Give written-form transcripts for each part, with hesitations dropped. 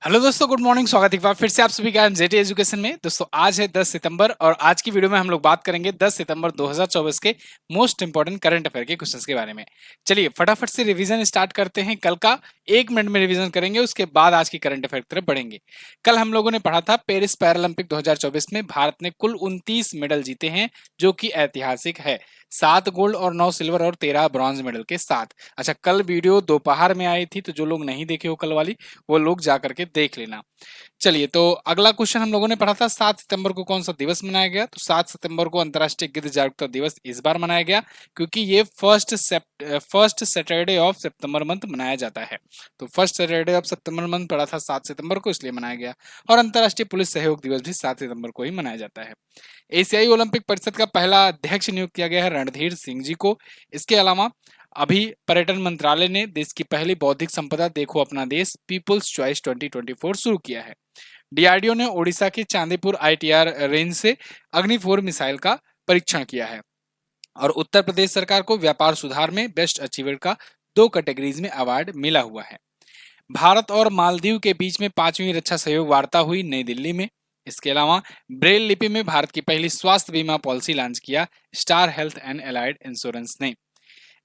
Hello दोस्तों, good morning. स्वागत है एक बार फिर से आप सभी का एमजेटी एजुकेशन में। दोस्तों आज है 10 सितंबर और आज की वीडियो में हम लोग बात करेंगे 10 सितंबर 2024 के मोस्ट इंपोर्टेंट करंट अफेयर के क्वेश्चंस के बारे में। चलिए फटाफट से रिवीजन स्टार्ट करते हैं। कल का 1 मिनट में रिवीजन करेंगे, उसके बाद आज की करंट अफेयर की तरफ बढ़ेंगे। कल हम लोगों ने पढ़ा था पेरिस पैरालंपिक 2024 में भारत ने कुल 29 मेडल जीते हैं, जो कि ऐतिहासिक है। 7 गोल्ड और 9 सिल्वर और 13 ब्रॉन्ज मेडल के साथ। अच्छा, कल वीडियो दोपहर में आई थी, तो जो लोग नहीं देखे हो कल वाली, वो लोग जा करके देख लेना। चलिए, तो अगला क्वेश्चन हम लोगों ने पढ़ा था 7 सितंबर को कौन सा दिवस मनाया गया। तो 7 सितंबर को अंतर्राष्ट्रीय गिद्ध जागरूकता दिवस इस बार मनाया गया, क्योंकि ये first Saturday of September month मनाया जाता है। तो first Saturday of September month पड़ा था 7 सितंबर को, इसलिए मनाया गया। और अंतर्राष्ट्रीय पुलिस सहयोग दिवस भी 7 सितंबर को ही मनाया जाता है। एशियाई ओलंपिक परिषद का पहला अध्यक्ष नियुक्त किया गया है रणधीर सिंह जी को। इसके अलावा अभी पर्यटन मंत्रालय ने देश की पहली बौद्धिक संपदा देखो अपना देश पीपुल्स चॉइस 2024 शुरू किया है। डीआरडीओ ने ओडिशा के चांदीपुर आईटीआर रेंज से अग्नि 4 मिसाइल का परीक्षण किया है। और उत्तर प्रदेश सरकार को व्यापार सुधार में बेस्ट अचीवर का 2 कैटेगरीज में अवार्ड मिला हुआ है। भारत और मालदीव के बीच में 5वीं रक्षा सहयोग वार्ता हुई नई दिल्ली में। इसके अलावा ब्रेल लिपि में भारत की पहली स्वास्थ्य बीमा पॉलिसी लॉन्च किया star health and allied insurance ने।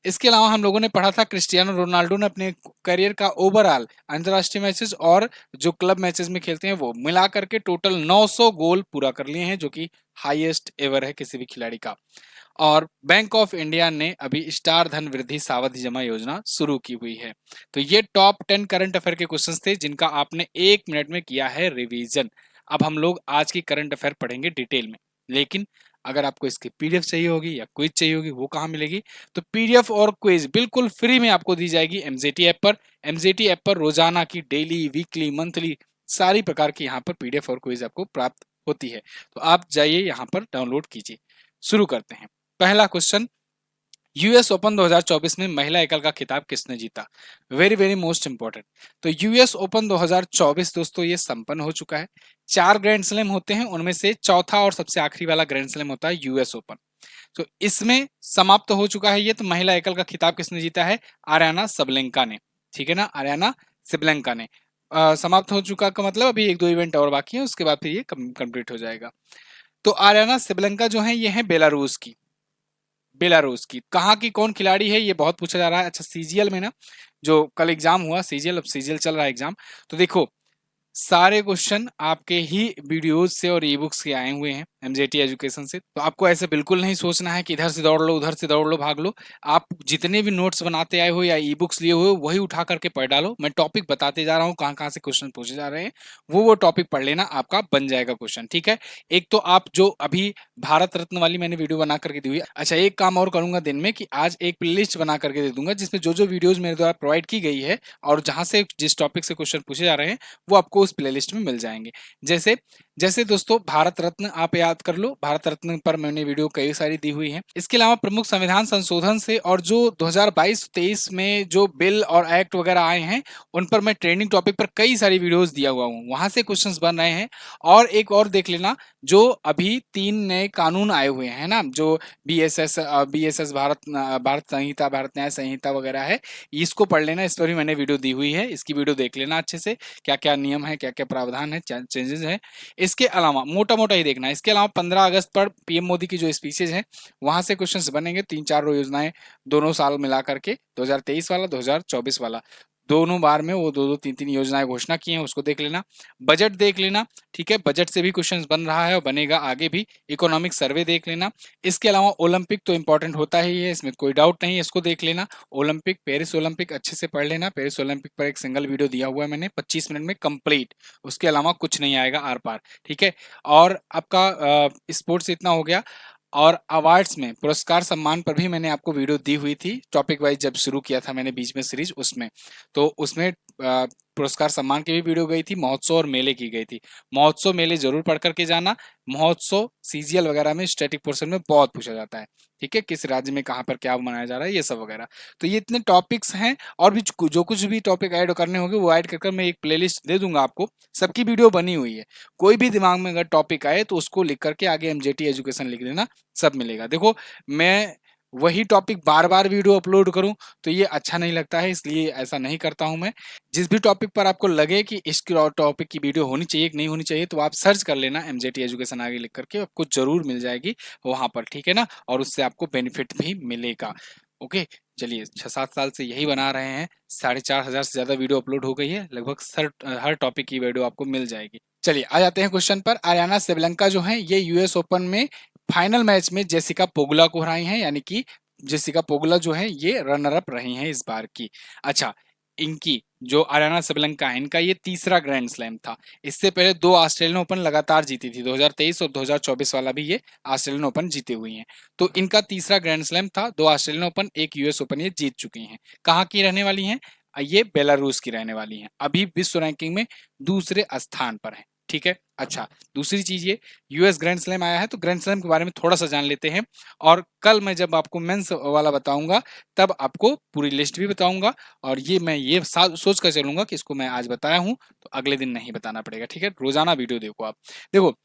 इसके अलावा हम लोगों ने पढ़ा था क्रिस्टियानो रोनाल्डो ने अपने करियर का ओवरऑल अंतरराष्ट्रीय मैचेस और जो क्लब मैचेस में खेलते हैं वो मिला करके टोटल 900 गोल पूरा कर लिए हैं, जो कि हाईएस्ट एवर है किसी भी खिलाड़ी का। और बैंक ऑफ इंडिया ने अभी स्टार धन वृद्धि सावधि जमा योजना शुरू की हुई है। तो ये टॉप 10 करंट अफेयर के क्वेश्चंस थे, जिनका आपने 1 मिनट में किया है रिवीजन। अब हम लोग आज की करंट अफेयर पढ़ेंगे डिटेल में। लेकिन अगर आपको इसकी पीडीएफ चाहिए होगी या क्विज चाहिए होगी, वो कहाँ मिलेगी? तो पीडीएफ और क्विज बिल्कुल फ्री में आपको दी जाएगी एमजेटी ऐप पर। एमजेटी ऐप पर रोजाना की, डेली, वीकली, मंथली सारी प्रकार की यहाँ पर पीडीएफ और क्विज आपको प्राप्त होती है। तो आप जाइए यहाँ पर डाउनलोड कीजिए। शुरू करते हैं। पहला क्वेश्चन, यूएस ओपन 2024 में महिला एकल का खिताब किसने जीता? Very very most important. तो यूएस ओपन 2024 दोस्तों ये संपन्न हो चुका है। 4 ग्रैंड स्लैम होते हैं, उनमें से चौथा और सबसे आखिरी वाला ग्रैंड स्लैम होता है यूएस ओपन। तो इसमें समाप्त हो चुका है ये। तो महिला एकल का खिताब किसने जीता है? आर्याना सबलेंका ने। ठीक है ना, आर्याना सबलेंका ने। समाप्त हो चुका का मतलब अभी 1-2 इवेंट और बाकी है, उसके बाद फिर ये कंप्लीट हो जाएगा। तो आर्याना सबलेंका जो है, ये है बेलारूस की। बेलारूस की कहाँ की कौन खिलाड़ी है, ये बहुत पूछा जा रहा है। अच्छा, सीजीएल में ना, जो कल एग्जाम हुआ सीजीएल, अब सीजीएल चल रहा है एग्जाम। तो देखो, सारे क्वेश्चन आपके ही वीडियोज से और ई बुक्स के आए हुए हैं एमजेटी एजुकेशन से। तो आपको ऐसे बिल्कुल नहीं सोचना है कि इधर से दौड़ लो, उधर से दौड़ लो, भाग लो। आप जितने भी नोट्स बनाते आए हो या ई बुक्स लिए हो, वही उठा करके पढ़ डालो। मैं टॉपिक बताते जा रहा हूँ, कहाँ कहाँ से क्वेश्चन पूछे जा रहे हैं, वो टॉपिक पढ़ लेना, आपका बन जाएगा क्वेश्चन। ठीक है। एक तो आप जो अभी भारत रत्न वाली मैंने वीडियो बना करके दी हुई है। अच्छा, एक काम और करूंगा दिन में कि आज एक प्लेलिस्ट बना करके दे दूंगा, जिसमें जो जो वीडियोज मेरे द्वारा प्रोवाइड की गई है और जहां से जिस टॉपिक से क्वेश्चन पूछे जा रहे हैं, वो आपको उस प्लेलिस्ट में मिल जाएंगे। जैसे जैसे दोस्तों भारत रत्न आप याद कर लो, भारत रत्न पर मैंने वीडियो कई सारी दी हुई है। इसके अलावा प्रमुख संविधान संशोधन से और जो 2022-23 में जो बिल और एक्ट वगैरह आए हैं, उन पर मैं ट्रेंडिंग टॉपिक पर कई सारी वीडियोस दिया हुआ हूँ, वहां से क्वेश्चंस बन रहे हैं। और एक और देख लेना, जो अभी 3 नए कानून आए हुए हैं ना, जो बीएसएस भारत संहिता, भारत न्याय संहिता वगैरह है, इसको पढ़ लेना। इस पर भी मैंने वीडियो दी हुई है, इसकी वीडियो देख लेना अच्छे से, क्या क्या नियम है, क्या क्या प्रावधान है, चेंजेस है। इसके अलावा मोटा मोटा ही देखना। इसके अलावा 15 अगस्त पर पीएम मोदी की जो स्पीचेज हैं, वहां से क्वेश्चंस बनेंगे। 3-4 योजनाएं दोनों साल मिला करके, 2023 वाला, 2024 वाला, दोनों बार में वो 2-2, 3-3 योजनाएं घोषणा की हैं, उसको देख लेना। बजट देख लेना। ठीक है, बजट से भी क्वेश्चंस बन रहा है और बनेगा आगे भी। इकोनॉमिक सर्वे देख लेना। इसके अलावा ओलंपिक तो इंपॉर्टेंट होता ही है, इसमें कोई डाउट नहीं है, इसको देख लेना। ओलंपिक, पेरिस ओलंपिक अच्छे से पढ़ लेना। पेरिस ओलंपिक पर एक सिंगल वीडियो दिया हुआ है मैंने, 25 मिनट में कंप्लीट। उसके अलावा कुछ नहीं आएगा आर पार। ठीक है। और आपका स्पोर्ट्स इतना हो गया। और अवार्ड्स में पुरस्कार सम्मान पर भी मैंने आपको वीडियो दी हुई थी, टॉपिक वाइज जब शुरू किया था मैंने बीच में सीरीज, उसमें। तो उसमें पुरस्कार सम्मान की भी वीडियो गई थी, महोत्सव और मेले की गई थी। महोत्सव मेले जरूर पढ़ करके जाना। महोत्सव सीजीएल वगैरह में स्टैटिक पोर्शन में बहुत पूछा जाता है। ठीक है, किस राज्य में कहाँ पर क्या मनाया जा रहा है, ये सब वगैरह। तो ये इतने टॉपिक्स हैं, और भी जो कुछ भी टॉपिक ऐड करने होंगे वो ऐड कर मैं एक प्लेलिस्ट दे दूंगा आपको। सबकी वीडियो बनी हुई है। कोई भी दिमाग में अगर टॉपिक आए तो उसको लिख करके आगे एमजेटी एजुकेशन लिख देना, सब मिलेगा। देखो, मैं वही टॉपिक बार बार वीडियो अपलोड करूं तो ये अच्छा नहीं लगता है, इसलिए ऐसा नहीं करता हूं मैं। जिस भी टॉपिक पर आपको लगे कि इस टॉपिक की वीडियो होनी चाहिए कि नहीं होनी चाहिए, तो आप सर्च कर लेना एमजेटी एजुकेशन आगे लिख करके, आपको जरूर मिल जाएगी वहां पर, ठीक है ना, और उससे आपको बेनिफिट भी मिलेगा। ओके, चलिए 6-7 साल से यही बना रहे हैं, 4,500 से ज्यादा वीडियो अपलोड हो गई है, लगभग हर टॉपिक की वीडियो आपको मिल जाएगी। चलिए आ जाते हैं क्वेश्चन पर। आरियाना सेबलंका जो है ये यूएस ओपन में फाइनल मैच में जेसिका पोगुला को हराई हैं, यानी कि जेसिका पोगुला जो है ये रनर अप रही हैं इस बार की। अच्छा, इनकी जो आरियाना सेबलंका है, इनका ये तीसरा ग्रैंड स्लैम था। इससे पहले 2 ऑस्ट्रेलियन ओपन लगातार जीती थी, 2023 और 2024 वाला भी ये ऑस्ट्रेलियन ओपन जीते हुई हैं। तो इनका तीसरा ग्रैंड स्लैम था, 2 ऑस्ट्रेलियन ओपन, 1 यूएस ओपन ये जीत चुकी हैं। कहाँ की रहने वाली हैं? ये बेलारूस की रहने वाली हैं, अभी विश्व रैंकिंग में दूसरे स्थान पर है, ठीक है। अच्छा, दूसरी चीज ये यूएस ग्रैंड स्लैम आया है, तो ग्रैंड स्लैम के बारे में थोड़ा सा जान लेते हैं, और कल मैं जब आपको मेंस वाला बताऊंगा तब आपको पूरी लिस्ट भी बताऊंगा। और ये मैं ये सोच कर चलूंगा कि इसको मैं आज बताया हूं तो अगले दिन नहीं बताना पड़ेगा, ठीक है। रोजाना वीडियो देखो आप। देखो,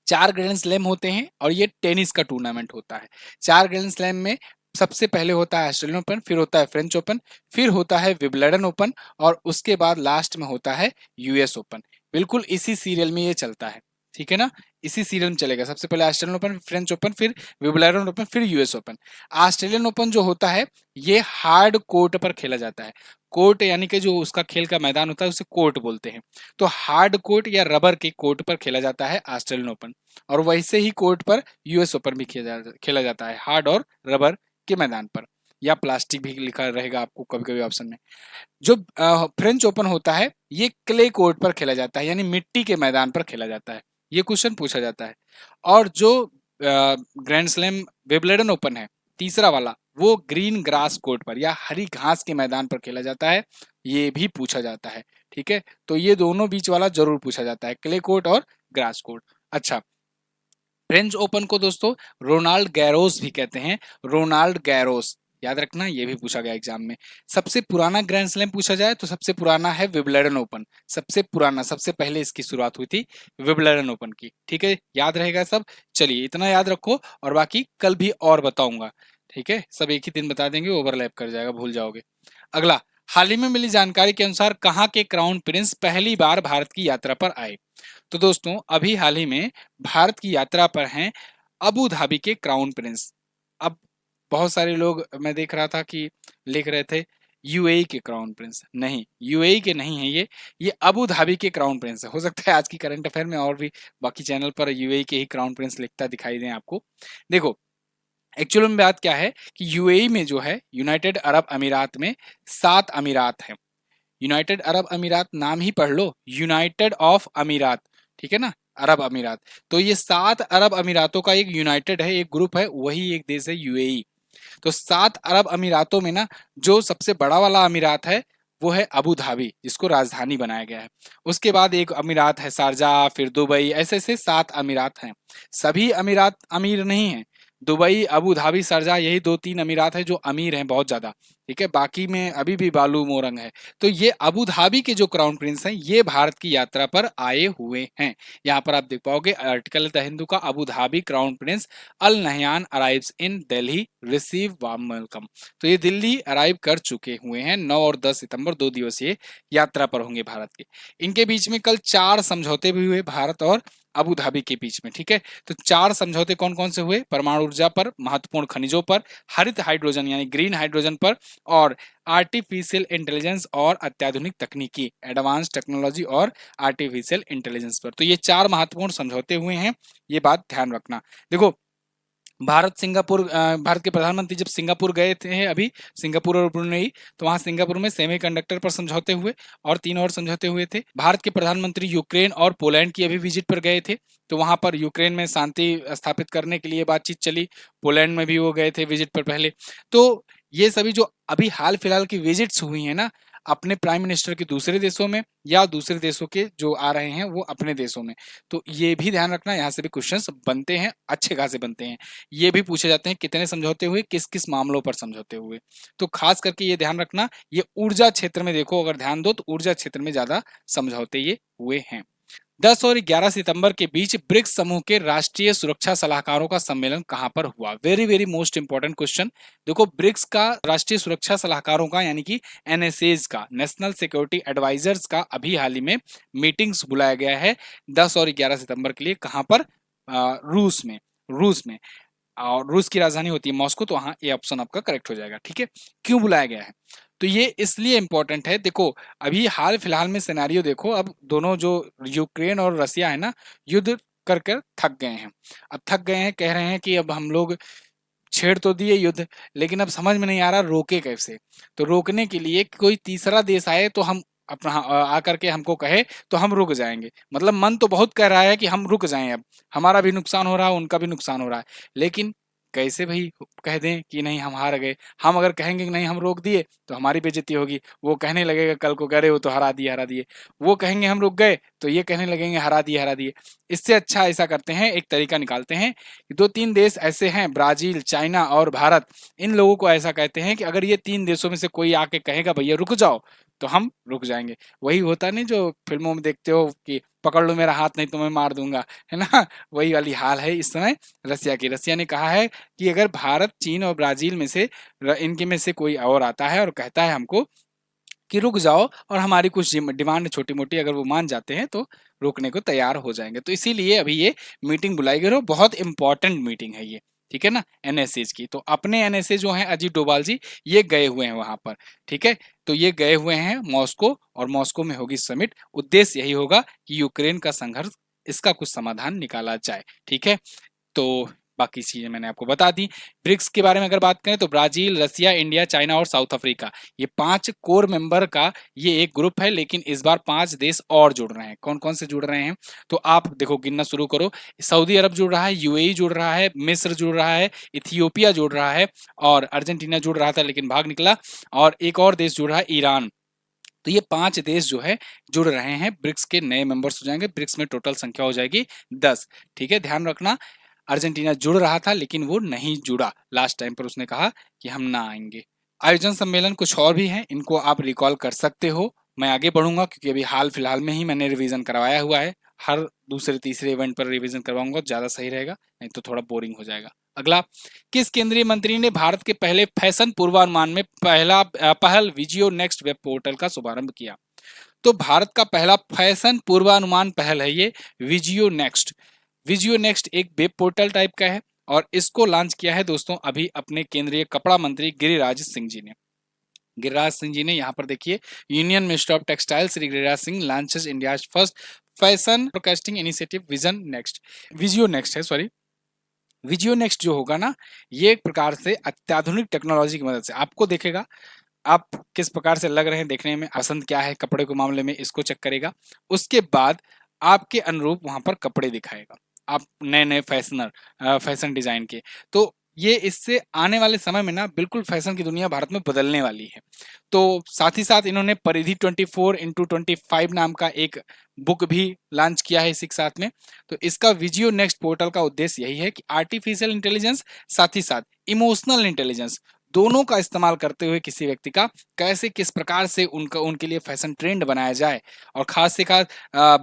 4 ग्रैंड स्लैम होते हैं और ये टेनिस का टूर्नामेंट होता है। 4 ग्रैंड स्लैम में सबसे पहले होता है ऑस्ट्रेलियन ओपन, फिर होता है फ्रेंच ओपन, फिर होता है विंबलडन ओपन, और उसके बाद लास्ट में होता है यूएस ओपन। बिल्कुल इसी सीरियल में ये चलता है, ठीक है ना, इसी सीरियल में चलेगा। सबसे पहले ऑस्ट्रेलियन ओपन, फ्रेंच ओपन, फिर विंबलडन ओपन, फिर यूएस ओपन। ऑस्ट्रेलियन ओपन जो होता है ये हार्ड कोर्ट पर खेला जाता है। कोर्ट यानी कि जो उसका खेल का मैदान होता है उसे कोर्ट बोलते हैं। तो हार्ड कोर्ट या रबर के कोर्ट पर खेला जाता है ऑस्ट्रेलियन ओपन, और वैसे ही कोर्ट पर यूएस ओपन भी खेला जाता है, हार्ड और रबर के मैदान पर, या प्लास्टिक भी लिखा रहेगा आपको कभी कभी ऑप्शन में। जो फ्रेंच ओपन होता है ये क्ले कोर्ट पर खेला जाता है, यानी मिट्टी के मैदान पर खेला जाता है, ये क्वेश्चन पूछा जाता है। और जो ग्रैंड स्लैम विंबलडन ओपन है तीसरा वाला, वो ग्रीन ग्रास कोर्ट पर या हरी घास के मैदान पर खेला जाता है, ये भी पूछा जाता है, ठीक है। तो ये दोनों बीच वाला जरूर पूछा जाता है, क्ले कोर्ट और ग्रास कोर्ट। अच्छा, फ्रेंच ओपन को दोस्तों रोनाल्ड गैरोस भी कहते हैं, रोनाल्ड गैरोस, याद रखना, ये भी पूछा गया एग्जाम में। सबसे पुराना ग्रैंड स्लैम पूछा जाए तो सबसे पुराना है विंबलडन ओपन, सबसे पुराना, सबसे पहले इसकी शुरुआत हुई थी विंबलडन ओपन की, ठीक है, याद रहेगा सब। चलिए इतना याद रखो, और बाकी कल भी और बताऊंगा, ठीक है, सब एक ही दिन बता देंगे, ओवरलैप कर जाएगा, भूल जाओगे। अगला, हाल ही में मिली जानकारी के अनुसार कहाँ के क्राउन प्रिंस पहली बार भारत की यात्रा पर आए? तो दोस्तों अभी हाल ही में भारत की यात्रा पर हैं अबू धाबी के क्राउन प्रिंस। अब बहुत सारे लोग, मैं देख रहा था कि लिख रहे थे यूएई के क्राउन प्रिंस, नहीं, यूएई के नहीं है ये अबू धाबी के क्राउन प्रिंस है। हो सकता है आज की करंट अफेयर में और भी बाकी चैनल पर यूएई के ही क्राउन प्रिंस लिखता दिखाई दे आपको। देखो, एक्चुअल में बात क्या है कि यूएई में जो है, यूनाइटेड अरब अमीरात में 7 अमीरात हैं। यूनाइटेड अरब अमीरात नाम ही पढ़ लो, यूनाइटेड ऑफ अमीरात, ठीक है ना, अरब अमीरात। तो ये 7 अरब अमीरातों का एक यूनाइटेड है, एक ग्रुप है, वही एक देश है यूएई। तो 7 अरब अमीरातों में ना जो सबसे बड़ा वाला अमीरात है वो है अबू धाबी, जिसको राजधानी बनाया गया है। उसके बाद एक अमीरात है शारजाह, फिर दुबई, ऐसे ऐसे 7 अमीरात हैं। सभी अमीरात अमीर नहीं हैं, दुबई, अबू धाबी, शारजाह, यही 2-3 अमीरात हैं जो अमीर हैं बहुत ज्यादा, ठीक है, बाकी में अभी भी बालू मोरंग है। तो ये अबू धाबी के जो क्राउन प्रिंस हैं ये भारत की यात्रा पर आए हुए हैं। यहाँ पर आप देख पाओगे आर्टिकल द हिंदू का, Abu Dhabi crown prince Al Nahyan arrives in Delhi, receive warm welcome. तो ये दिल्ली अराइव कर चुके हुए हैं, 9 और 10 सितंबर 2 दिवसीय यात्रा पर होंगे भारत के। इनके बीच में कल 4 समझौते भी हुए भारत और अबू धाबी के बीच में, ठीक है। तो 4 समझौते कौन कौन से हुए? परमाणु ऊर्जा पर, महत्वपूर्ण खनिजों पर, हरित हाइड्रोजन यानी ग्रीन हाइड्रोजन पर, और आर्टिफिशियल इंटेलिजेंस और अत्याधुनिक तकनीकी, एडवांस टेक्नोलॉजी और आर्टिफिशियल इंटेलिजेंस पर। तो ये 4 महत्वपूर्ण समझौते हुए हैं, ये बात ध्यान रखना। देखो, भारत के प्रधानमंत्री जब सिंगापुर गए थे अभी, सिंगापुर और ब्रुनेई, तो वहां सिंगापुर में सेमीकंडक्टर पर समझौते हुए, और 3 और समझौते हुए थे। भारत के प्रधानमंत्री यूक्रेन और पोलैंड की अभी विजिट पर गए थे, तो वहां पर यूक्रेन में शांति स्थापित करने के लिए बातचीत चली, पोलैंड में भी वो गए थे विजिट पर पहले। तो ये सभी जो अभी हाल फिलहाल की विजिट्स हुई है ना, अपने प्राइम मिनिस्टर के दूसरे देशों में, या दूसरे देशों के जो आ रहे हैं वो अपने देशों में, तो ये भी ध्यान रखना, यहाँ से भी क्वेश्चंस बनते हैं, अच्छे खासे बनते हैं। ये भी पूछे जाते हैं कितने समझौते हुए, किस किस मामलों पर समझौते हुए। तो खास करके ये ध्यान रखना, ये ऊर्जा क्षेत्र में देखो, अगर ध्यान दो तो ऊर्जा क्षेत्र में ज्यादा समझौते ये हुए हैं। 10 और 11 सितंबर के बीच ब्रिक्स समूह के राष्ट्रीय सुरक्षा सलाहकारों का सम्मेलन कहां पर हुआ? Very very most important question. देखो, ब्रिक्स का राष्ट्रीय सुरक्षा सलाहकारों का यानी कि एनएसएज का, नेशनल सिक्योरिटी एडवाइजर्स का अभी हाल ही में मीटिंग्स बुलाया गया है 10 और 11 सितंबर के लिए। कहां पर? रूस में। रूस में। और रूस की राजधानी होती है मॉस्को, तो हाँ, ये ऑप्शन आपका करेक्ट हो जाएगा। ठीक है, क्यों बुलाया गया है? तो ये इसलिए इंपॉर्टेंट है, देखो अभी हाल फिलहाल में सिनेरियो देखो, अब दोनों जो यूक्रेन और रसिया है ना, युद्ध कर कर थक गए हैं। अब थक गए हैं, कह रहे हैं कि अब हम लोग छेड़ तो दिए युद्ध, लेकिन अब समझ में नहीं आ रहा रोके कैसे। तो रोकने के लिए कोई तीसरा देश आए तो हम अपना आकर के हमको कहे तो हम रुक जाएंगे। मतलब मन तो बहुत कह रहा है कि हम रुक जाएं, अब हमारा भी नुकसान हो रहा है, उनका भी नुकसान हो रहा है, लेकिन कैसे भाई कह दें कि नहीं हम हार गए? हम अगर कहेंगे कि नहीं हम रोक दिए तो हमारी बेइज्जती होगी, वो कहने लगेगा कल को, कह रहे हो तो हरा दिए हरा दिए। वो कहेंगे हम रुक गए तो ये कहने लगेंगे हरा दिए हरा दिए। इससे अच्छा ऐसा करते हैं, एक तरीका निकालते हैं कि 2-3 देश ऐसे हैं, ब्राजील, चाइना और भारत, इन लोगों को ऐसा कहते हैं कि अगर ये 3 देशों में से कोई आके कहेगा भैया रुक जाओ, तो हम रुक जाएंगे। वही होता नहीं जो फिल्मों में देखते हो कि पकड़ लो मेरा हाथ नहीं तो मैं मार दूंगा, है ना? वही वाली हाल है इस समय रसिया की। रसिया ने कहा है कि अगर भारत, चीन और ब्राजील में से इनके में से कोई और आता है और कहता है हमको कि रुक जाओ, और हमारी कुछ डिमांड छोटी मोटी अगर वो मान जाते हैं तो रोकने को तैयार हो जाएंगे। तो इसीलिए अभी ये मीटिंग बुलाई गई, और बहुत इंपॉर्टेंट मीटिंग है ये। ठीक है ना, एनएसएज की। तो अपने एनएसए जो हैं अजीत डोभाल जी, ये गए हुए हैं वहां पर। ठीक है, तो ये गए हुए हैं मॉस्को, और मॉस्को में होगी समिट। उद्देश्य यही होगा कि यूक्रेन का संघर्ष, इसका कुछ समाधान निकाला जाए। ठीक है, तो बाकी चीजें मैंने आपको बता दी। ब्रिक्स के बारे में अगर बात करें तो ब्राजील, रसिया, इंडिया, चाइना और साउथ अफ्रीका, ये 5 कोर मेंबर का ये एक ग्रुप है, लेकिन इस बार 5 देश और जुड़ रहे हैं। कौन कौन से जुड़ रहे हैं तो आप देखो, गिनना शुरू करो। सऊदी अरब जुड़ रहा है, यूएई जुड़ रहा है, मिस्र जुड़ रहा है, इथियोपिया जुड़ रहा है, और अर्जेंटीना जुड़ रहा था लेकिन भाग निकला, और एक और देश जुड़ रहा है, ईरान। तो ये 5 देश जो है जुड़ रहे हैं, ब्रिक्स के नए मेंबर्स हो जाएंगे। ब्रिक्स में टोटल संख्या हो जाएगी 10। ठीक है, ध्यान रखना, अर्जेंटीना जुड़ रहा था लेकिन वो नहीं जुड़ा, लास्ट टाइम पर उसने कहा कि हम ना आएंगे। आयोजन सम्मेलन कुछ और भी हैं, इनको आप रिकॉल कर सकते हो। मैं आगे बढ़ूंगा क्योंकि अभी हाल फिलहाल में ही मैंने रिवीजन करवाया हुआ है। हर दूसरे तीसरे इवेंट पर रिवीजन करवाऊंगा, ज्यादा सही रहेगा, नहीं तो थोड़ा बोरिंग हो जाएगा। अगला, किस केंद्रीय मंत्री ने भारत के पहले फैशन पूर्वानुमान में पहल विजियो नेक्स्ट वेब पोर्टल का शुभारंभ किया? तो भारत का पहला फैशन पूर्वानुमान पहल है ये विजियो नेक्स्ट। विजियो नेक्स्ट एक वेब पोर्टल टाइप का है, और इसको लॉन्च किया है दोस्तों अभी अपने केंद्रीय कपड़ा मंत्री गिरिराज सिंह जी ने। गिरिराज सिंह जी ने यहाँ पर देखिए, union minister of textile Shri Giriraj Singh launches India first fashion broadcasting initiative vision next, Visio next है, सॉरी। विजियो नेक्स्ट जो होगा ना, ये एक प्रकार से अत्याधुनिक टेक्नोलॉजी की मदद से आपको देखेगा, आप किस प्रकार से लग रहे हैं देखने में, पसंद क्या है कपड़े के मामले में, इसको चेक करेगा। उसके बाद आपके अनुरूप वहां पर कपड़े दिखाएगा, आप नए नए फैशन डिजाइन के। तो ये इससे आने वाले समय में ना बिल्कुल फैशन की दुनिया भारत में बदलने वाली है। तो साथ ही साथ इन्होंने परिधि 24x25 नाम का एक बुक भी लॉन्च किया है इसी के साथ में। तो इसका विजियो नेक्स्ट पोर्टल का उद्देश्य यही है कि आर्टिफिशियल इंटेलिजेंस साथ ही साथ इमोशनल इंटेलिजेंस दोनों का इस्तेमाल करते हुए किसी व्यक्ति का कैसे, किस प्रकार से उनका, उनके लिए फैशन ट्रेंड बनाया जाए, और खास से खास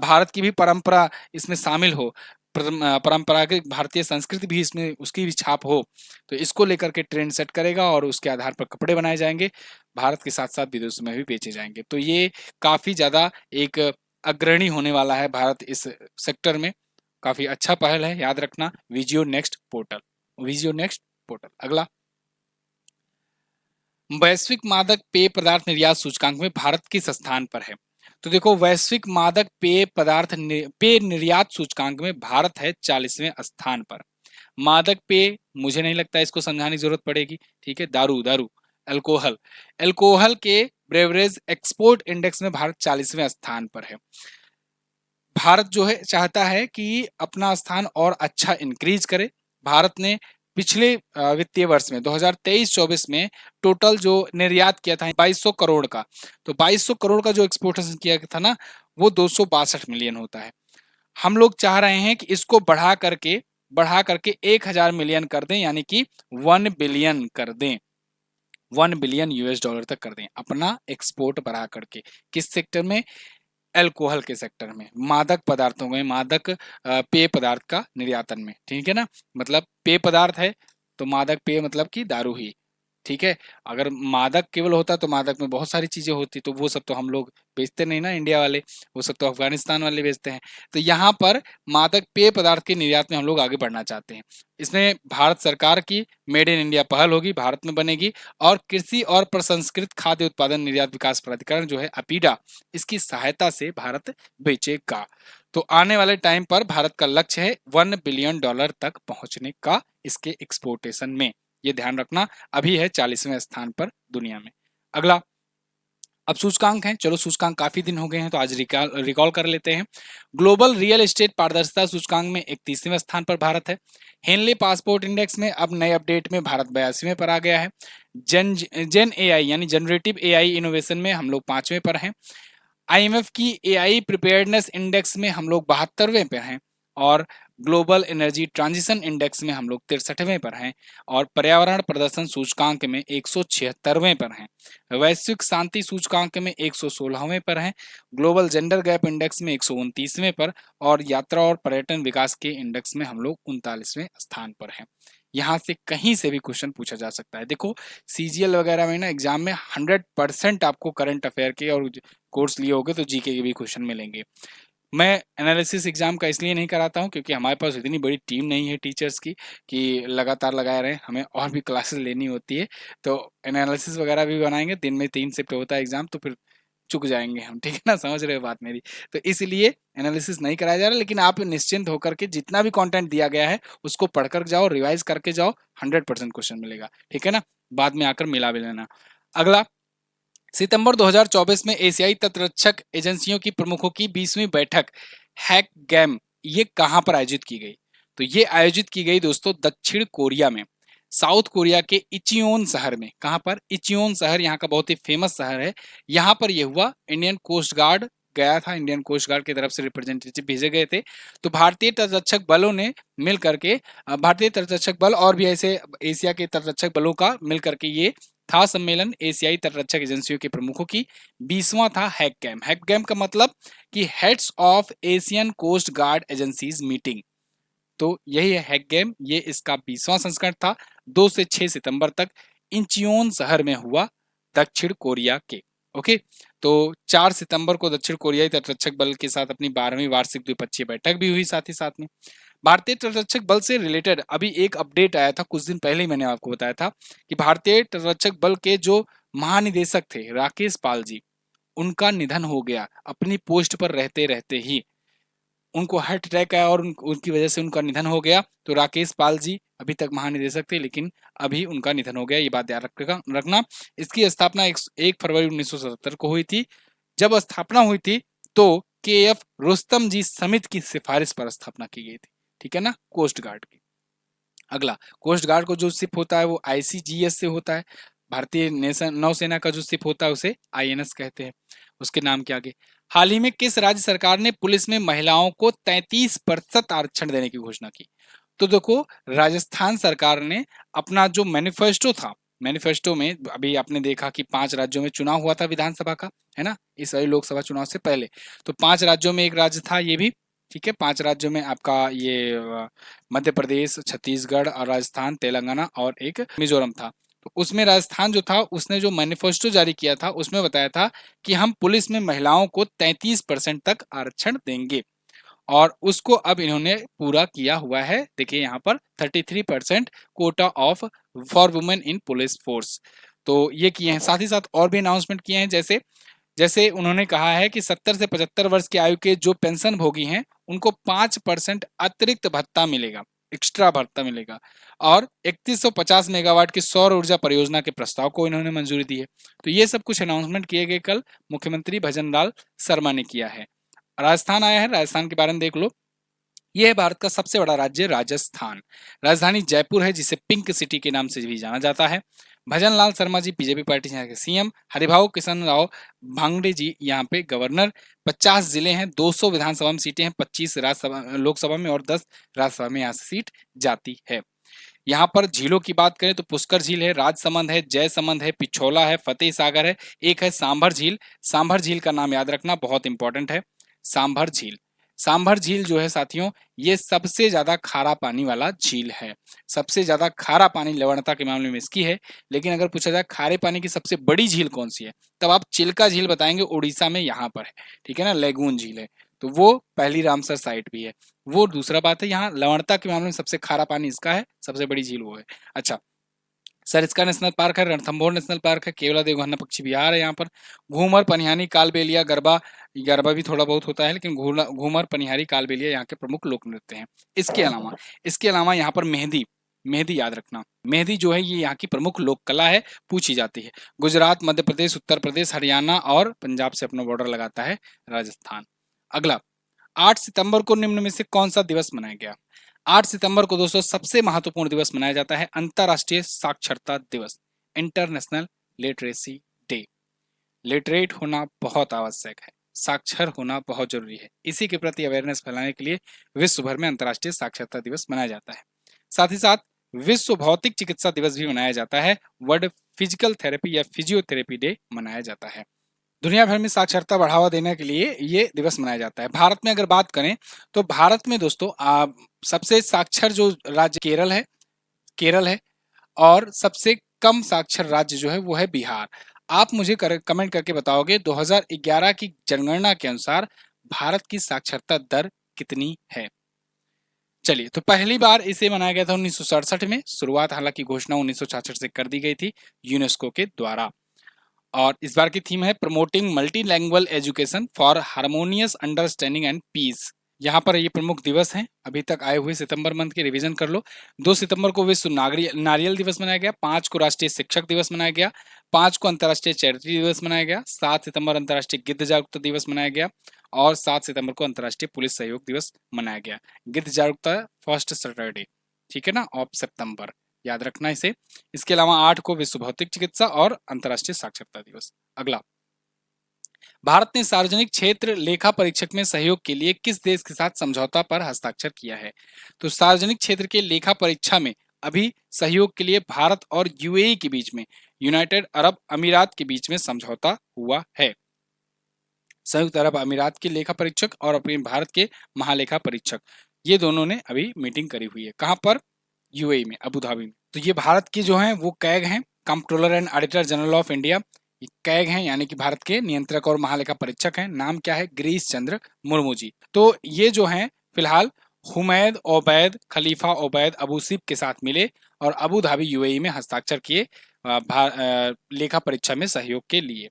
भारत की भी परंपरा इसमें शामिल हो, परंपरागत भारतीय संस्कृति भी इसमें उसकी भी छाप हो। तो इसको लेकर के ट्रेंड सेट करेगा और उसके आधार पर कपड़े बनाए जाएंगे, भारत के साथ साथ विदेशों में भी बेचे जाएंगे। तो ये काफी ज्यादा एक अग्रणी होने वाला है भारत इस सेक्टर में। काफी अच्छा पहल है, याद रखना, विजियो नेक्स्ट पोर्टल, विजियो नेक्स्ट पोर्टल। अगला, वैश्विक मादक पेय पदार्थ निर्यात सूचकांक में भारत किस स्थान पर है? तो देखो, वैश्विक मादक पेय निर्यात सूचकांक में भारत है 40वें स्थान पर। मादक पेय, मुझे नहीं लगता इसको समझाने की जरूरत पड़ेगी। ठीक है, दारू, दारू, अल्कोहल, अल्कोहल के ब्रेवरेज एक्सपोर्ट इंडेक्स में भारत 40वें स्थान पर है। भारत जो है चाहता है कि अपना स्थान और अच्छा इंक्रीज करे। भारत ने पिछले वित्तीय वर्ष में 2023-24 में टोटल जो निर्यात किया था 2200 करोड़ का, तो 2200 करोड़ का जो एक्सपोर्टेशन किया था ना, वो 262 मिलियन होता है। हम लोग चाह रहे हैं कि इसको बढ़ा करके 1000 मिलियन कर दें, यानी कि 1 बिलियन कर दें, 1 बिलियन यूएस डॉलर तक कर दें अपना एक्सपोर्ट बढ़ा करके। किस सेक्टर में? अल्कोहल के सेक्टर में, मादक पदार्थों में, मादक पेय पदार्थ का निर्यातन में, ठीक है ना। मतलब पेय पदार्थ है तो मादक पेय मतलब कि दारू ही, ठीक है। अगर मादक केवल होता तो मादक में बहुत सारी चीजें होती, तो वो सब तो हम लोग बेचते नहीं ना इंडिया वाले, वो सब तो अफगानिस्तान वाले बेचते हैं। तो यहाँ पर मादक पेय पदार्थ के निर्यात में हम लोग आगे बढ़ना चाहते हैं। इसमें भारत सरकार की मेड इन इंडिया पहल होगी, भारत में बनेगी, और कृषि और प्रसंस्कृत खाद्य उत्पादन निर्यात विकास प्राधिकरण जो है अपीडा, इसकी सहायता से भारत बेचेगा। तो आने वाले टाइम पर भारत का लक्ष्य है $1 बिलियन तक पहुंचने का इसके एक्सपोर्टेशन में। ये ध्यान रखना, अभी है 40वें स्थान पर दुनिया में। अगला, अब सूचकांक हैं, चलो सूचकांक काफी दिन हो गए हैं तो आज रिकॉल कर लेते हैं। ग्लोबल रियल एस्टेट पारदर्शिता सूचकांक में 31वें स्थान पर भारत है। हेनले पासपोर्ट इंडेक्स में अब नए अपडेट में भारत 82वें पर आ गया है। जेन एआई यानी जनरेटिव एआई इनोवेशन में हम लोग 5वें पर हैं। आईएमएफ की एआई प्रिपेयर्डनेस इंडेक्स में हम लोग 72वें पर हैं, और ग्लोबल एनर्जी ट्रांजिशन इंडेक्स में हम लोग 63वें पर हैं, और पर्यावरण प्रदर्शन सूचकांक में 176वें पर हैं। वैश्विक शांति सूचकांक में 116वें पर हैं। ग्लोबल जेंडर गैप इंडेक्स में 129वें पर, और यात्रा और पर्यटन विकास के इंडेक्स में हम लोग 39वें स्थान पर हैं। यहाँ से कहीं से भी क्वेश्चन पूछा जा सकता है। देखो सीजीएल वगैरह में ना एग्जाम में 100% आपको करंट अफेयर के और कोर्स लिए होगे तो जीके के भी क्वेश्चन मिलेंगे। मैं एनालिसिस एग्जाम का इसलिए नहीं कराता हूँ क्योंकि हमारे पास इतनी बड़ी टीम नहीं है टीचर्स की कि लगातार लगाए रहें, हमें और भी क्लासेस लेनी होती है। तो एनालिसिस वगैरह भी बनाएंगे, दिन में 3 शिफ्ट होता है एग्जाम, तो फिर चुक जाएंगे हम, ठीक है ना, समझ रहे हो बात मेरी। तो इसलिए एनालिसिस नहीं कराया जा रहा, लेकिन आप निश्चिंत होकर के जितना भी कंटेंट दिया गया है उसको पढ़कर जाओ, रिवाइज करके जाओ, 100% क्वेश्चन मिलेगा, ठीक है ना, बाद में आकर मिला भी लेना। अगला, सितंबर 2024 में एशियाई तटरक्षक एजेंसियों की प्रमुखों की 20वीं बैठक हैक गैम, ये कहां पर आयोजित की गई? तो ये आयोजित की गई दोस्तों दक्षिण कोरिया में, साउथ कोरिया के इचियोन शहर में। कहां पर? इचियोन शहर यहाँ का बहुत ही फेमस शहर है। यहाँ पर यह हुआ, इंडियन कोस्ट गार्ड गया था, इंडियन कोस्ट गार्ड की तरफ से रिप्रेजेंटेटिव भेजे गए थे। तो भारतीय तटरक्षक बलों ने मिल करके, भारतीय तटरक्षक बल और भी ऐसे एशिया के तटरक्षक बलों का मिल करके ये था सम्मेलन एशियाई तटरक्षक एजेंसियों के प्रमुखों की। 20वां था हैक कैम। हैक कैम का मतलब कि heads of Asian coast guard agencies meeting. तो यही है हैक गेम, ये इसका 20वां संस्करण था। 2 से 6 सितंबर तक इंचियोन शहर में हुआ, दक्षिण कोरिया के। ओके, तो 4 सितंबर को दक्षिण कोरियाई तटरक्षक बल के साथ अपनी 12वीं वार्षिक द्विपक्षीय बैठक भी हुई साथ ही साथ में। भारतीय तटरक्षक बल से रिलेटेड अभी एक अपडेट आया था, कुछ दिन पहले ही मैंने आपको बताया था कि भारतीय तटरक्षक बल के जो महानिदेशक थे राकेश पाल जी, उनका निधन हो गया अपनी पोस्ट पर रहते रहते ही। उनको हार्ट अटैक आया और उनकी वजह से उनका निधन हो गया। तो राकेश पाल जी अभी तक महानिदेशक थे, लेकिन अभी उनका निधन हो गया, ये बात याद रखना। इसकी स्थापना 1 फरवरी 1977 को हुई थी। जब स्थापना हुई थी तो KF रुस्तम जी समित की सिफारिश पर स्थापना की गई थी, ठीक है ना, कोस्ट गार्ड की। अगला, कोस्ट गार्ड को जो शिप होता है वो ICGS से होता है। भारतीय नौसेना का जो शिप होता है उसे INS कहते हैं, उसके नाम के आगे। हाल ही में किस राज्य सरकार ने पुलिस में महिलाओं को 33% आरक्षण देने की घोषणा की? तो देखो, राजस्थान सरकार ने अपना जो मैनिफेस्टो था, मैनिफेस्टो में अभी आपने देखा कि 5 राज्यों में चुनाव हुआ था विधानसभा का, है ना, इस वाली लोकसभा चुनाव से पहले। तो 5 राज्यों में एक राज्य था ये भी, ठीक है। 5 राज्यों में आपका ये मध्य प्रदेश, छत्तीसगढ़ और राजस्थान, तेलंगाना और एक मिजोरम था। तो उसमें राजस्थान जो था उसने जो मैनिफेस्टो जारी किया था उसमें बताया था कि हम पुलिस में महिलाओं को 33% तक आरक्षण देंगे, और उसको अब इन्होंने पूरा किया हुआ है। देखिए यहाँ पर 33% Kota of for women in police force, तो ये किए हैं। साथ ही साथ और भी अनाउंसमेंट किए हैं, जैसे जैसे उन्होंने कहा है कि 70 से 75 वर्ष की आयु के जो पेंशन भोगी हैं उनको 5% अतिरिक्त भत्ता मिलेगा, एक्स्ट्रा भत्ता मिलेगा। और 3150 मेगावाट की सौर ऊर्जा परियोजना के प्रस्ताव को इन्होंने मंजूरी दी है। तो ये सब कुछ अनाउंसमेंट किए गए, कल मुख्यमंत्री भजनलाल शर्मा ने किया है। राजस्थान आया है, राजस्थान के बारे में देख लो। यह है भारत का सबसे बड़ा राज्य राजस्थान। राजधानी जयपुर है जिसे पिंक सिटी के नाम से भी जाना जाता है। भजनलाल शर्मा जी बीजेपी पार्टी के CM, हरिभाऊ किशन राव भांगड़े जी यहाँ पे गवर्नर। 50 जिले हैं, 200 विधानसभा में सीटें हैं, 25 राज्यसभा लोकसभा में और 10 राज्यसभा में यहाँ से सीट जाती है। यहाँ पर झीलों की बात करें तो पुष्कर झील है, राजसमंद है, जयसमंद है, पिछोला है, फतेह सागर है, एक है सांभर झील। सांभर झील का नाम याद रखना, बहुत इंपॉर्टेंट है। सांभर झील। सांभर झील जो है साथियों, ये सबसे ज्यादा खारा पानी वाला झील है। सबसे ज्यादा खारा पानी लवणता के मामले में इसकी है। लेकिन अगर पूछा जाए खारे पानी की सबसे बड़ी झील कौन सी है, तब आप चिल्का झील बताएंगे, उड़ीसा में यहाँ पर है, ठीक है ना, लेगून झील है। तो वो पहली रामसर साइट भी है, वो दूसरा बात है। यहाँ लवणता के मामले में सबसे खारा पानी इसका है, सबसे बड़ी झील वो है। अच्छा, सरिस्का नेशनल पार्क है, रणथंभौर नेशनल पार्क है, केवला देवघाना पक्षी विहार है यहाँ पर, घूमर, पनिहानी, कालबेलिया, गरबा, गरबा भी थोड़ा बहुत होता है, लेकिन घूमर, पनिहारी, कालबेलिया यहाँ के प्रमुख लोक नृत्य हैं। इसके अलावा यहाँ पर मेहंदी, मेहंदी याद रखना, मेहंदी जो है ये यहाँ की प्रमुख लोक कला है, पूछी जाती है। गुजरात, मध्य प्रदेश, उत्तर प्रदेश, हरियाणा और पंजाब से अपना बॉर्डर लगाता है राजस्थान। अगला, 8 सितंबर को निम्न में से कौन सा दिवस मनाया गया? 8 सितंबर को दोस्तों सबसे महत्वपूर्ण दिवस मनाया जाता है अंतरराष्ट्रीय साक्षरता दिवस, इंटरनेशनल लिटरेसी डे। लिटरेट होना बहुत आवश्यक है, साक्षर होना बहुत जरूरी है। इसी के प्रति अवेयरनेस फैलाने के लिए विश्व भर में अंतरराष्ट्रीय साक्षरता दिवस मनाया जाता है। साथ ही साथ विश्व भौतिक चिकित्सा दिवस भी मनाया जाता है, वर्ल्ड फिजिकल थेरेपी या फिजियोथेरेपी डे मनाया जाता है। दुनिया भर में साक्षरता बढ़ावा देने के लिए ये दिवस मनाया जाता है। भारत में अगर बात करें तो भारत में दोस्तों सबसे साक्षर जो राज्य केरल है, और सबसे कम साक्षर राज्य जो है वो है बिहार। आप मुझे कमेंट करके बताओगे 2011 की जनगणना के अनुसार भारत की साक्षरता दर कितनी है? चलिए, तो पहली बार इसे मनाया गया था 1967 में। शुरुआत हालांकि घोषणा 1966 से कर दी गई थी यूनेस्को के द्वारा। और इस बार की थीम है promoting multilanguage education for harmonious understanding and peace. यहाँ पर ये प्रमुख दिवस हैं अभी तक आए हुए सितंबर मंथ के, रिवीजन कर लो। 2 सितंबर को विश्व नारियल दिवस मनाया गया, 5 को राष्ट्रीय शिक्षक दिवस मनाया गया, 5 को अंतर्राष्ट्रीय चैरिटी दिवस मनाया गया, 7 सितंबर अंतर्राष्ट्रीय गिद्ध जागरूकता दिवस मनाया गया, और 7 सितंबर को अंतर्राष्ट्रीय पुलिस सहयोग दिवस मनाया गया। गिद्ध जागरूकता फर्स्ट सैटरडे, ठीक है ना, ऑफ सितंबर, याद रखना इसे। इसके अलावा 8 को विश्व भौतिक चिकित्सा और अंतर्राष्ट्रीय साक्षरता दिवस। अगला, भारत ने सार्वजनिक क्षेत्र लेखा परीक्षक में सहयोग के लिए किस देश के साथ समझौता पर हस्ताक्षर किया है? तो सार्वजनिक क्षेत्र के लेखा परीक्षा में अभी सहयोग के लिए भारत और यूएई के बीच में, यूनाइटेड अरब अमीरात के बीच में समझौता हुआ है। संयुक्त अरब अमीरात के लेखा परीक्षक और अपने भारत के महालेखा परीक्षक, ये दोनों ने अभी मीटिंग करी हुई है। कहां पर? यूएई में, अबू धाबी में। तो ये भारत की जो हैं वो कैग हैं, comptroller and auditor general of India, CAG हैं, यानी कि भारत के नियंत्रक और महालेखा परीक्षक हैं। नाम क्या है? गिरीश चंद्र मुर्मू जी। तो ये जो हैं फिलहाल हुमैद ओबैद खलीफा ओबैद अबू सिब के साथ मिले और अबू धाबी यूएई में हस्ताक्षर किए लेखा परीक्षा में सहयोग के लिए।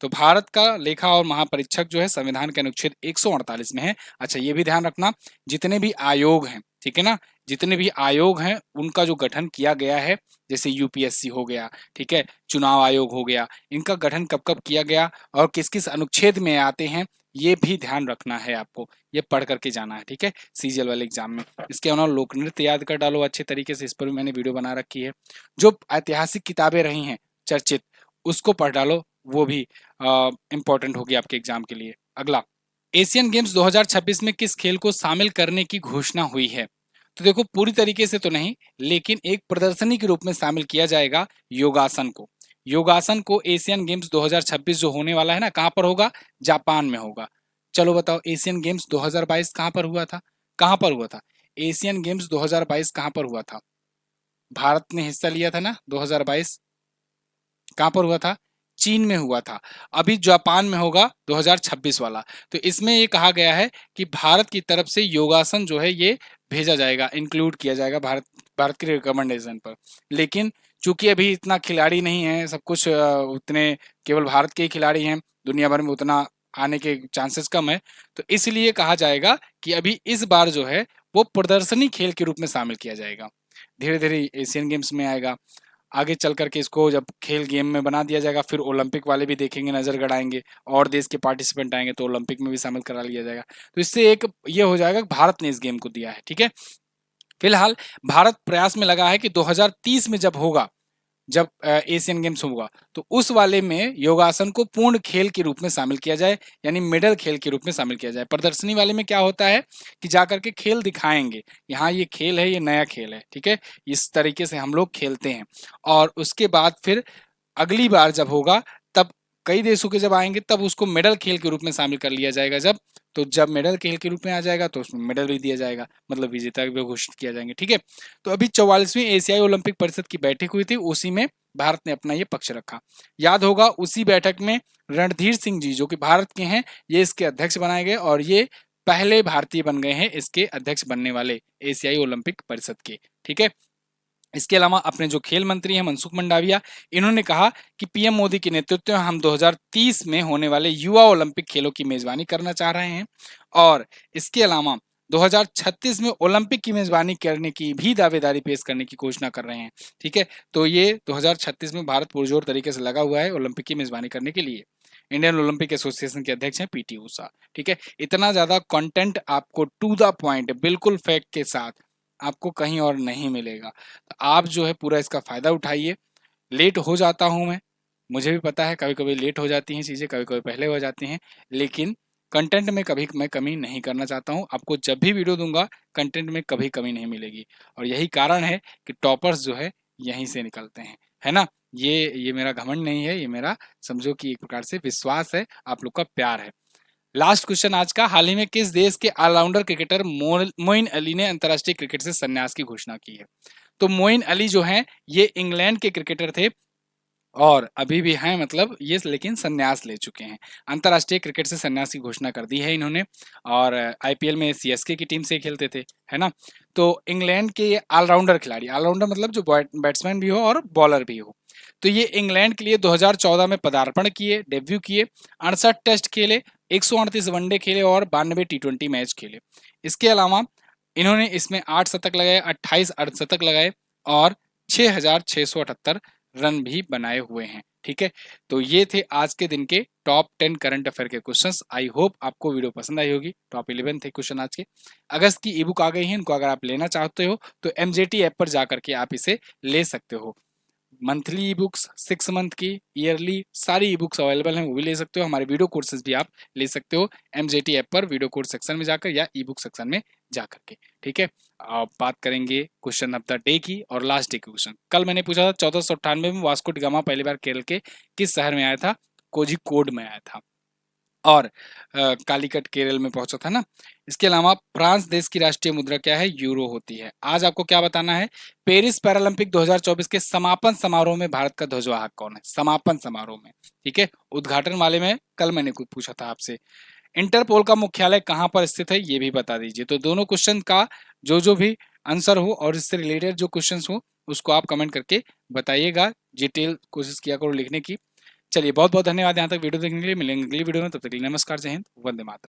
तो भारत का लेखा और महापरीक्षक जो है संविधान के अनुच्छेद 148 में है। अच्छा, ये भी ध्यान रखना, जितने भी आयोग हैं, ठीक है ना, जितने भी आयोग हैं उनका जो गठन किया गया है, जैसे यूपीएससी हो गया, ठीक है, चुनाव आयोग हो गया, इनका गठन कब कब किया गया और किस किस अनुच्छेद में आते हैं, ये भी ध्यान रखना है आपको, ये पढ़ करके जाना है, ठीक है, सीजीएल वाले एग्जाम में। इसके अलावा लोक नृत्य याद कर डालो अच्छे तरीके से, इस पर भी मैंने वीडियो बना रखी है। जो ऐतिहासिक किताबें रही हैं चर्चित, उसको पढ़ डालो, वो भी इंपॉर्टेंट होगी आपके एग्जाम के लिए। अगला, एशियन गेम्स 2026 में किस खेल को शामिल करने की घोषणा हुई है? तो देखो, पूरी तरीके से तो नहीं, लेकिन एक प्रदर्शनी के रूप में शामिल किया जाएगा योगासन को। योगासन को एशियन गेम्स 2026 जो होने वाला है ना, कहां पर होगा? जापान में होगा। चलो बताओ, एशियन गेम्स 2022 कहां पर हुआ था? कहां पर हुआ था एशियन गेम्स 2022? कहां पर हुआ था? भारत ने हिस्सा लिया था ना 2022। कहां पर हुआ था? चीन में हुआ था। अभी जापान में होगा 2026 वाला। तो इसमें ये कहा गया है कि भारत की तरफ से योगासन जो है ये भेजा जाएगा, इंक्लूड किया जाएगा भारत की रिकमेंडेशन पर। लेकिन चूंकि अभी इतना खिलाड़ी नहीं है, सब कुछ उतने केवल भारत के ही खिलाड़ी हैं, दुनिया भर में उतना आने के चांसेस कम है, तो इसलिए कहा जाएगा कि अभी इस बार जो है वो प्रदर्शनी खेल के रूप में शामिल किया जाएगा। धीरे धीरे एशियन गेम्स में आएगा, आगे चल करके इसको जब खेल गेम में बना दिया जाएगा, फिर ओलंपिक वाले भी देखेंगे, नजर गड़ाएंगे, और देश के पार्टिसिपेंट आएंगे तो ओलंपिक में भी शामिल करा लिया जाएगा। तो इससे एक ये हो जाएगा कि भारत ने इस गेम को दिया है, ठीक है। फिलहाल भारत प्रयास में लगा है कि 2030 में जब होगा, जब एशियन गेम्स होगा, तो उस वाले में योगासन को पूर्ण खेल के रूप में शामिल किया जाए, यानी मेडल खेल के रूप में शामिल किया जाए। प्रदर्शनी वाले में क्या होता है कि जाकर के खेल दिखाएंगे, यहाँ ये खेल है, ये नया खेल है, ठीक है, इस तरीके से हम लोग खेलते हैं। और उसके बाद फिर अगली बार जब होगा, तब कई देशों के जब आएंगे, तब उसको मेडल खेल के रूप में शामिल कर लिया जाएगा। जब तो जब मेडल खेल के रूप में आ जाएगा तो उसमें मेडल भी दिया जाएगा, मतलब विजेता भी घोषित किया जाएंगे। ठीक है, तो अभी 44वीं एशियाई ओलंपिक परिषद की बैठक हुई थी, उसी में भारत ने अपना ये पक्ष रखा। याद होगा उसी बैठक में रणधीर सिंह जी जो कि भारत के हैं, ये इसके अध्यक्ष बनाए गए और ये पहले भारतीय बन गए हैं इसके अध्यक्ष बनने वाले एशियाई ओलंपिक परिषद के। ठीक है, इसके अलावा अपने जो खेल मंत्री हैं मनसुख मंडाविया, इन्होंने कहा कि पीएम मोदी के नेतृत्व में हम 2030 में होने वाले युवा ओलंपिक खेलों की मेजबानी करना चाह रहे हैं और इसके अलावा 2036 में ओलंपिक की मेजबानी करने की भी दावेदारी पेश करने की घोषणा कर रहे हैं। ठीक है, तो ये 2036 में भारत पुरजोर तरीके से लगा हुआ है ओलंपिक की मेजबानी करने के लिए। इंडियन ओलंपिक एसोसिएशन के अध्यक्ष हैं पीटी ऊषा। ठीक है, इतना ज्यादा कंटेंट आपको टू द पॉइंट बिल्कुल फैक्ट के साथ आपको कहीं और नहीं मिलेगा, तो आप जो है पूरा इसका फायदा उठाइए। लेट हो जाता हूं मैं, मुझे भी पता है कभी कभी लेट हो जाती हैं चीज़ें, कभी कभी पहले हो जाती हैं, लेकिन कंटेंट में कभी मैं कमी नहीं करना चाहता हूं। आपको जब भी वीडियो दूंगा कंटेंट में कभी कमी नहीं मिलेगी और यही कारण है कि टॉपर्स जो है यहीं से निकलते हैं, है ना। ये मेरा घमंड नहीं है, ये मेरा समझो कि एक प्रकार से विश्वास है, आप लोग का प्यार है। लास्ट क्वेश्चन आज का, हाल ही में किस देश के ऑलराउंडर क्रिकेटर मोइन अली ने अंतर्राष्ट्रीय क्रिकेट से संन्यास की घोषणा की है। तो मोइन अली जो हैं ये इंग्लैंड के क्रिकेटर थे और अभी भी हैं, मतलब ये लेकिन संन्यास ले चुके हैं, अंतर्राष्ट्रीय क्रिकेट से संन्यास की घोषणा कर दी है इन्होंने और आईपीएल में सीएसके की टीम से खेलते थे, है ना। तो इंग्लैंड के ऑलराउंडर खिलाड़ी, ऑलराउंडर मतलब जो बैट्समैन भी हो और बॉलर भी हो, तो ये इंग्लैंड के लिए 2014 में पदार्पण किए, डेब्यू किए, 68 टेस्ट खेले, 138 वनडे खेले और 92 टी20 मैच खेले। इसके अलावा इन्होंने इसमें 8 शतक लगाए, 28 अर्धशतक लगाए और 6,678 रन भी बनाए हुए हैं। ठीक है, तो ये थे आज के दिन के टॉप 10 करंट अफेयर के क्वेश्चंस। आई होप आपको वीडियो पसंद आई होगी। टॉप 11 थे क्वेश्चन आज के। अगस्त की ई बुक आ गई है, इनको अगर आप लेना चाहते हो तो एमजेटी ऐप पर जाकर के आप इसे ले सकते हो। मंथली ई बुक्स, 6 मंथ की, ईयरली, सारी ई बुक्स अवेलेबल हैं, वो भी ले सकते हो। हमारे वीडियो कोर्सेज भी आप ले सकते हो एमजेटी ऐप पर वीडियो कोर्स सेक्शन में जाकर या ई बुक सेक्शन में जाकर के। ठीक है, अब बात करेंगे क्वेश्चन ऑफ द डे की और लास्ट डे क्वेश्चन। कल मैंने पूछा था 1498 में वास्को डी गामा पहली बार केरल के किस शहर में आया था? कोझिकोड में आया था और कालीकट केरल में पहुंचा था ना। इसके अलावा फ्रांस देश की राष्ट्रीय मुद्रा क्या है? यूरो होती है। आज आपको क्या बताना है? पेरिस पैरालंपिक 2024 के समापन समारोह में भारत का ध्वजवाहक कौन है? समापन समारोह में, ठीक है। उद्घाटन वाले में कल मैंने कुछ पूछा था आपसे। इंटरपोल का मुख्यालय कहाँ पर स्थित है? ये भी बता दीजिए। तो दोनों क्वेश्चन का जो भी आंसर हो और इससे रिलेटेड जो क्वेश्चन हो उसको आप कमेंट करके बताइएगा। डिटेल कोशिश किया करो लिखने की। चलिए बहुत बहुत धन्यवाद यहाँ तक वीडियो देखने के लिए। मिलेंगे अगली वीडियो में, तब तक के लिए नमस्कार, जय हिंद, वंदे मातरम।